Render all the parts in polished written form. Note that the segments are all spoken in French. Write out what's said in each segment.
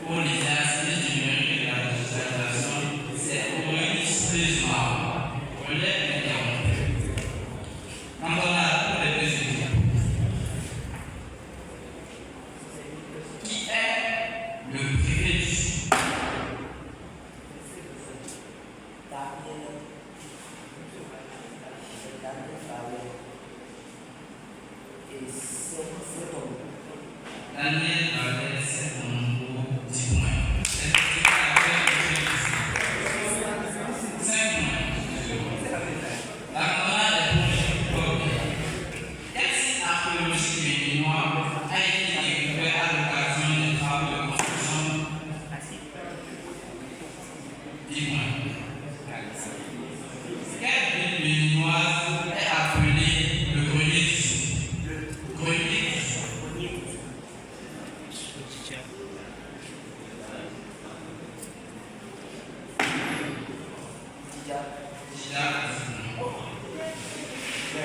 Pour les assises numériques de la digitalisation, c'est Maurice Prisma, relais interrompu. Quand on a tous les deux équipes, qui est le privé du Sud? Daniel avait 7 nombres 10 points. C'est ce qu'il avait fait. 5 points. La camarade est pour quel site archéologique béninois a été découvert à l'occasion des travaux de construction? 10 points. Quelle ville béninoise est appelée le grenier du Sud? Grenier du Sud.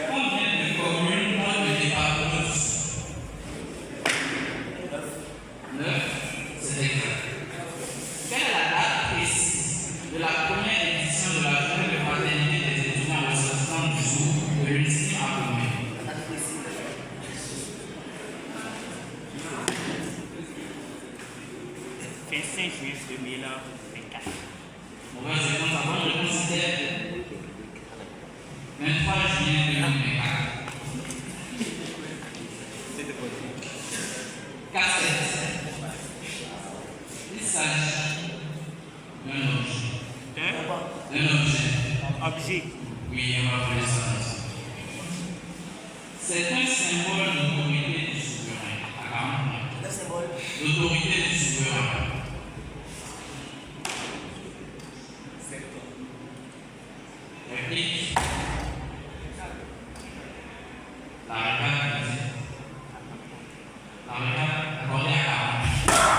Combien de communes ont le département du Sud? 9. C'est exact. Quelle est la date précise de la première édition de la journée de fraternité des étudiants ressortissants du Sud de l'UNICEF à Combien? C'est 5 juin 2024. Mauvaise réponse. La bonne réponse était 23 juillet 2024. Cassette. Il s'agit d'un objet. D'un objet. Objet. Oui, on va appeler ça. C'est un symbole d'autorité du souverain. L'autorité du souverain. Réplique. La réponse dit. La réponse accordée à 40.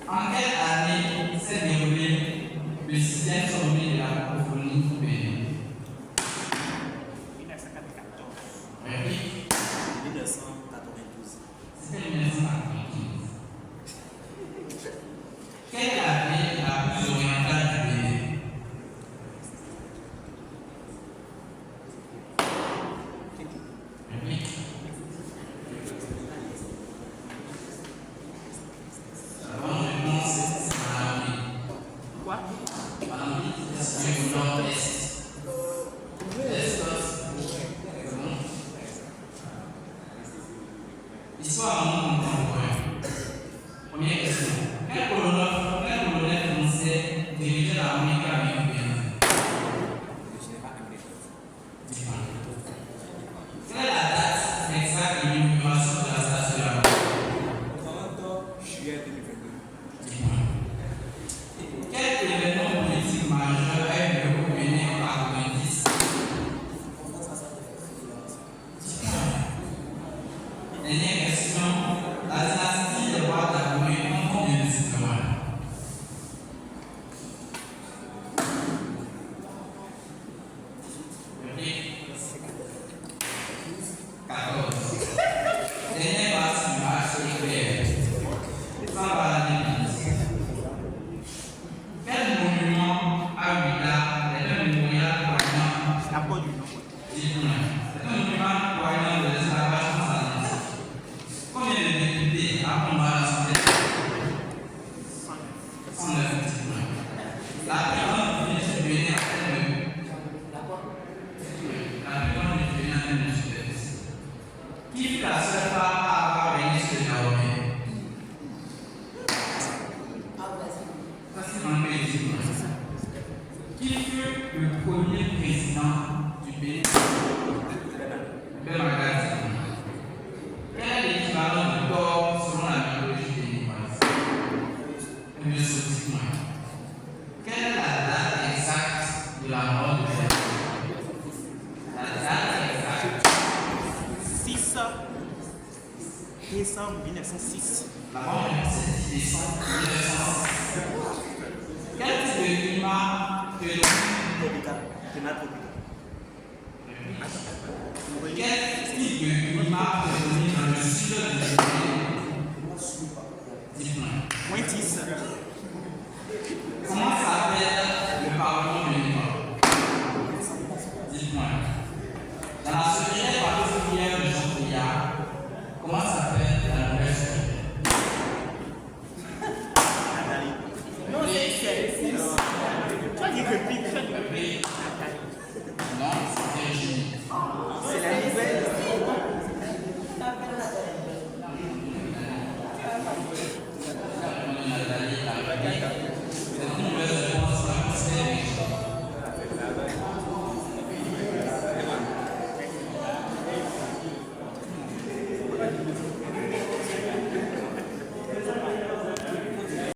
En quelle année s'est déroulé le 6e sommet de la francophonie au Bénin? 1994. Réplique. 1992. C'était 1995. Quelle est la ville la plus orientale du Bénin? Réplique. La bonne réponse c'est Malawi. Quoi? Malawi, c'est au nord-est. Histoire en monde contemporain. Première question. Quel colonel français dirigeait l'armée caribéenne? Quelle est la date exacte de l'inauguration de la station de la mer? 30 juillet 2022. Quel événement politique majeur a eu lieu au Bénin fut le premier président du Bénin? Quel est l'équivalent de Thor selon la mythologie béninoise? Mieux sautis-moi. Quelle est la date exacte de la mort de Jésus? La date exacte. 6 décembre 1906. La mort de 10 décembre 1906. Quel type de climat prédomine? Tropical. Climat tropical. Quel